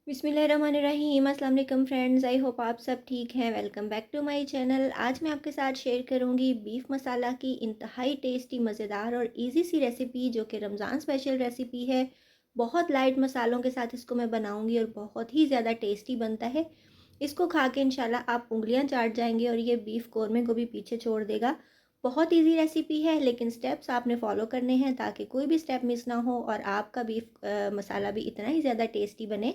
बिस्मिल्लाहिर्रहमानिर्रहीम। अस्सलाम वालेकुम फ्रेंड्स, आई होप आप सब ठीक हैं। Welcome back to my channel. आज मैं आपके साथ शेयर करूंगी बीफ मसाला की इंतहाई टेस्टी, मज़ेदार और इजी सी रेसिपी, जो कि रमज़ान स्पेशल रेसिपी है। बहुत लाइट मसालों के साथ इसको मैं बनाऊंगी और बहुत ही ज़्यादा टेस्टी बनता है। इसको खा के इंशाल्लाह आप उंगलियां चाट जाएंगे और ये बीफ कौरमे को भी पीछे छोड़ देगा। बहुत इजी रेसिपी है, लेकिन स्टेप्स आपने फॉलो करने हैं ताकि कोई भी स्टेप मिस ना हो और आपका बीफ मसाला भी इतना ही ज़्यादा टेस्टी बने।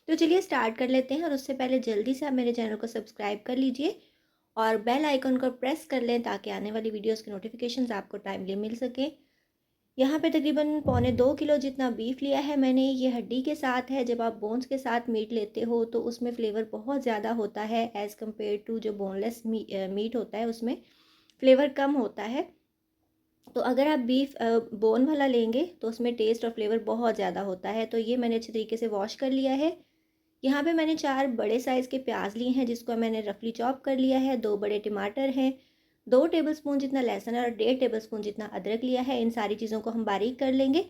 तो चलिए स्टार्ट कर लेते हैं, और उससे पहले जल्दी से आप मेरे चैनल को सब्सक्राइब कर लीजिए और बेल आइकन को प्रेस कर लें ताकि आने वाली वीडियोस के नोटिफिकेशंस आपको टाइमली मिल सके। यहाँ पे तकरीबन पौने 2 किलो जितना बीफ लिया है मैंने। ये हड्डी के साथ है। जब आप बोन्स के साथ मीट लेते हो तो उसमें फ्लेवर बहुत ज़्यादा होता है एज़ कम्पेयर टू जो बोनलेस मीट होता है, उसमें फ्लेवर कम होता है। तो अगर आप बीफ बोन वाला लेंगे तो उसमें टेस्ट और फ्लेवर बहुत ज़्यादा होता है। तो ये मैंने अच्छे तरीके से वॉश कर लिया है। यहाँ पे मैंने 4 बड़े साइज़ के प्याज लिए हैं, जिसको मैंने रफली चॉप कर लिया है। 2 बड़े टमाटर हैं, 2 टेबलस्पून जितना लहसुन और 1.5 टेबलस्पून जितना अदरक लिया है। इन सारी चीज़ों को हम बारीक कर लेंगे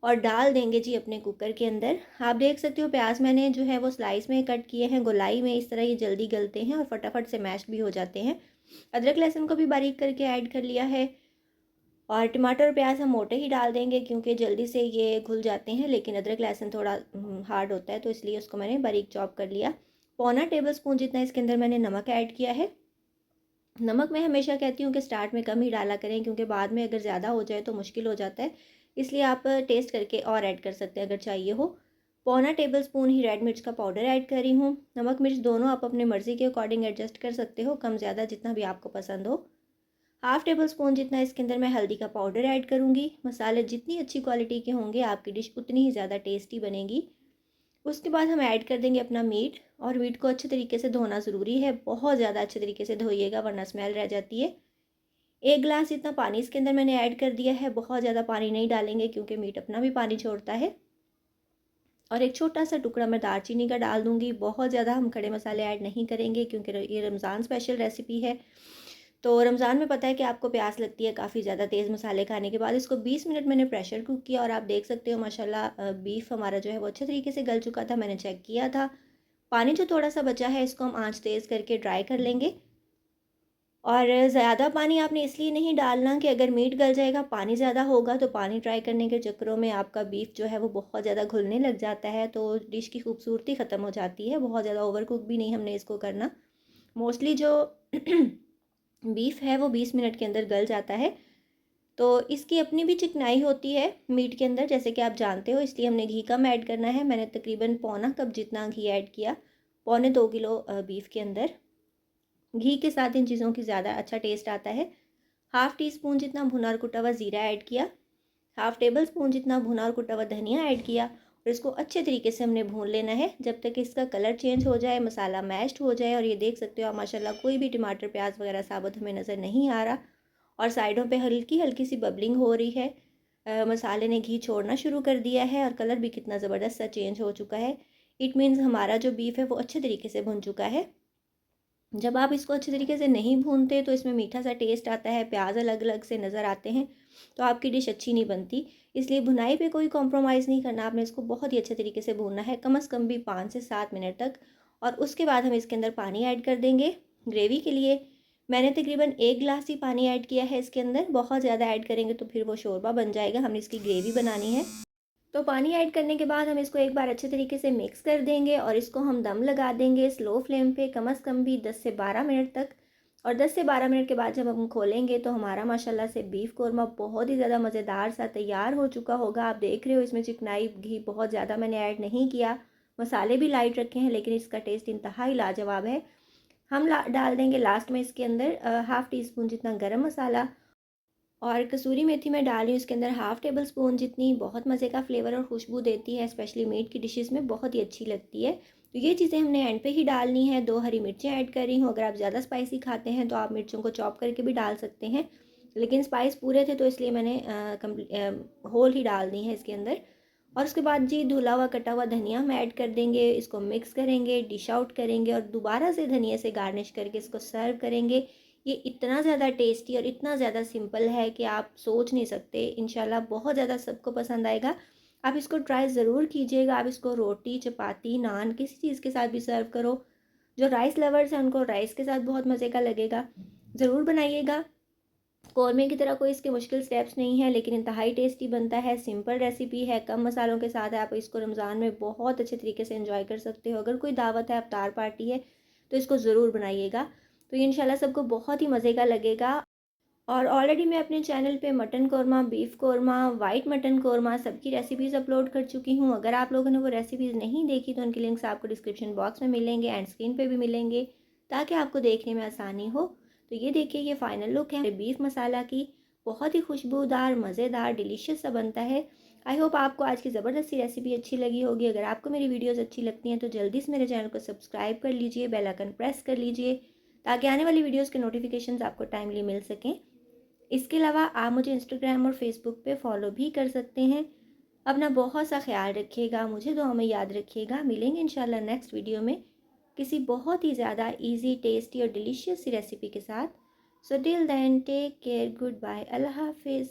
और डाल देंगे जी अपने कुकर के अंदर। आप देख सकते हो प्याज मैंने जो है वो स्लाइस में कट किए हैं, गोलाई में। इस तरह ये जल्दी गलते हैं और फटाफट से मैश भी हो जाते हैं। अदरक लहसुन को भी बारीक करके ऐड कर लिया है। और टमाटर और प्याज हम मोटे ही डाल देंगे क्योंकि जल्दी से ये घुल जाते हैं, लेकिन अदरक लहसुन थोड़ा हार्ड होता है, तो इसलिए उसको मैंने बारीक चॉप कर लिया। पौना टेबल स्पून जितना इसके अंदर मैंने नमक ऐड किया है। नमक मैं हमेशा कहती हूँ कि स्टार्ट में कम ही डाला करें, क्योंकि बाद में अगर ज़्यादा हो जाए तो मुश्किल हो जाता है। इसलिए आप टेस्ट करके और ऐड कर सकते हैं अगर चाहिए हो। पौना टेबल स्पून ही रेड मिर्च का पाउडर ऐड कर रही हूँ। नमक मिर्च दोनों आप अपने मर्ज़ी के अकॉर्डिंग एडजस्ट कर सकते हो, कम ज़्यादा जितना भी आपको पसंद हो। हाफ़ टेबल स्पून जितना इसके अंदर मैं हल्दी का पाउडर ऐड करूँगी। मसाले जितनी अच्छी क्वालिटी के होंगे आपकी डिश उतनी ही ज़्यादा टेस्टी बनेगी। उसके बाद हम ऐड कर देंगे अपना मीट, और मीट को अच्छे तरीके से धोना ज़रूरी है। बहुत ज़्यादा अच्छे तरीके से धोइएगा वरना स्मेल रह जाती है। 1 गिलास जितना पानी इसके अंदर मैंने ऐड कर दिया है। बहुत ज़्यादा पानी नहीं डालेंगे क्योंकि मीट अपना भी पानी छोड़ता है। और एक छोटा सा टुकड़ा मैं दालचीनी का डाल दूँगी। बहुत ज़्यादा हम खड़े मसाले ऐड नहीं करेंगे क्योंकि ये रमज़ान स्पेशल रेसिपी है। तो रमज़ान में पता है कि आपको प्यास लगती है काफ़ी ज़्यादा तेज़ मसाले खाने के बाद। इसको 20 मिनट मैंने प्रेशर कुक किया और आप देख सकते हो माशाल्लाह बीफ हमारा जो है वो अच्छे तरीके से गल चुका था। मैंने चेक किया था। पानी जो थोड़ा सा बचा है इसको हम आंच तेज़ करके ड्राई कर लेंगे। और ज़्यादा पानी आपने इसलिए नहीं डालना कि अगर मीट गल जाएगा, पानी ज़्यादा होगा तो पानी ट्राई करने के चक्करों में आपका बीफ जो है वो बहुत ज़्यादा घुलने लग जाता है, तो डिश की खूबसूरती ख़त्म हो जाती है। बहुत ज़्यादा ओवर कुक भी नहीं हमने इसको करना। मोस्टली जो बीफ है वो 20 मिनट के अंदर गल जाता है। तो इसकी अपनी भी चिकनाई होती है मीट के अंदर, जैसे कि आप जानते हो, इसलिए हमने घी कम ऐड करना है। मैंने तकरीबन पौना कप जितना घी ऐड किया, पौने 2 किलो बीफ के अंदर। घी के साथ इन चीज़ों की ज़्यादा अच्छा टेस्ट आता है। हाफ़ टी स्पून जितना भुना और कुटा हुआ ज़ीरा ऐड किया। हाफ़ टेबल स्पून जितना भुना और कुटा हुआ धनिया ऐड किया, और इसको अच्छे तरीके से हमने भून लेना है जब तक इसका कलर चेंज हो जाए, मसाला मैश्ड हो जाए। और ये देख सकते हो आप माशाल्लाह कोई भी टमाटर प्याज वगैरह साबुत हमें नज़र नहीं आ रहा, और साइडों पे हल्की हल्की सी बबलिंग हो रही है। मसाले ने घी छोड़ना शुरू कर दिया है और कलर भी कितना ज़बरदस्त सा चेंज हो चुका है। इट मीन्स हमारा जो बीफ है वो अच्छे तरीके से भुन चुका है। जब आप इसको अच्छे तरीके से नहीं भूनते तो इसमें मीठा सा टेस्ट आता है, प्याज अलग अलग से नज़र आते हैं, तो आपकी डिश अच्छी नहीं बनती। इसलिए भुनाई पे कोई कॉम्प्रोमाइज़ नहीं करना, आपने इसको बहुत ही अच्छे तरीके से भूनना है, कम से कम भी 5 से 7 मिनट तक। और उसके बाद हम इसके अंदर पानी ऐड कर देंगे ग्रेवी के लिए। मैंने तकरीबन 1 गिलास ही पानी ऐड किया है इसके अंदर। बहुत ज़्यादा ऐड करेंगे तो फिर वो शोरबा बन जाएगा, हमने इसकी ग्रेवी बनानी है। तो पानी ऐड करने के बाद हम इसको एक बार अच्छे तरीके से मिक्स कर देंगे और इसको हम दम लगा देंगे स्लो फ्लेम पे, कम से कम भी 10 से 12 मिनट तक। और 10 से 12 मिनट के बाद जब हम खोलेंगे तो हमारा माशाल्लाह से बीफ कौरमा बहुत ही ज़्यादा मज़ेदार सा तैयार हो चुका होगा। आप देख रहे हो इसमें चिकनाई, घी बहुत ज़्यादा मैंने ऐड नहीं किया। मसाले भी लाइट रखे हैं, लेकिन इसका टेस्ट इंतहाई लाजवाब है। हम डाल देंगे लास्ट में इसके अंदर हाफ़ टी स्पून जितना गरम मसाला, और कसूरी मेथी मैं डाल रही हूँ इसके अंदर हाफ़ टेबल स्पून जितनी। बहुत मज़े का फ्लेवर और खुशबू देती है, स्पेशली मीट की डिशेस में बहुत ही अच्छी लगती है। तो ये चीज़ें हमने एंड पे ही डालनी है। 2 हरी मिर्चें ऐड कर रही हूँ। अगर आप ज़्यादा स्पाइसी खाते हैं तो आप मिर्चों को चॉप करके भी डाल सकते हैं, लेकिन स्पाइस पूरे थे तो इसलिए मैंने होल ही डाल दी है इसके अंदर। और उसके बाद जी धुला हुआ कटा हुआ धनिया हम ऐड कर देंगे, इसको मिक्स करेंगे, डिश आउट करेंगे और दोबारा से धनिया से गार्निश करके इसको सर्व करेंगे। ये इतना ज़्यादा टेस्टी और इतना ज़्यादा सिंपल है कि आप सोच नहीं सकते। इंशाल्लाह बहुत ज़्यादा सबको पसंद आएगा। आप इसको ट्राई ज़रूर कीजिएगा। आप इसको रोटी, चपाती, नान किसी चीज़ के साथ भी सर्व करो। जो राइस लवर्स हैं उनको राइस के साथ बहुत मज़े का लगेगा। ज़रूर बनाइएगा। कौरमे की तरह कोई इसके मुश्किल स्टेप्स नहीं है, लेकिन इंतहाई टेस्टी बनता है। सिंपल रेसिपी है, कम मसालों के साथ है। आप इसको रमज़ान में बहुत अच्छे तरीके से एंजॉय कर सकते हो। अगर कोई दावत है, अफ्तार पार्टी है, तो इसको ज़रूर बनाइएगा। तो ये इंशाल्लाह सबको बहुत ही मज़े का लगेगा। और ऑलरेडी मैं अपने चैनल पे mutton korma, beef korma, white mutton korma सबकी रेसिपीज़ अपलोड कर चुकी हूँ। अगर आप लोगों ने वो रेसिपीज़ नहीं देखी तो उनके लिंक्स आपको डिस्क्रिप्शन बॉक्स में मिलेंगे एंड स्क्रीन पे भी मिलेंगे, ताकि आपको देखने में आसानी हो। तो ये देखिए, ये फ़ाइनल लुक है बीफ मसाला की। बहुत ही खुशबूदार, मज़ेदार, डिलीशियस सा बनता है। आई होप आपको आज की ज़बरदस्त सी रेसिपी अच्छी लगी होगी। अगर आपको मेरी वीडियोज़ अच्छी लगती हैं तो जल्दी से मेरे चैनल को सब्सक्राइब कर लीजिए, बेल आइकन प्रेस कर लीजिए, ताकि आने वाली वीडियोज़ के नोटिफिकेशंस आपको टाइमली मिल सकें। इसके अलावा आप मुझे इंस्टाग्राम और फेसबुक पे फॉलो भी कर सकते हैं। अपना बहुत सा ख्याल रखिएगा, मुझे दुआ में याद रखिएगा। मिलेंगे इंशाल्लाह नेक्स्ट वीडियो में किसी बहुत ही ज़्यादा इजी, टेस्टी और डिलीशियस सी रेसिपी के साथ। So till then take care, goodbye, अल्लाह हाफिज़।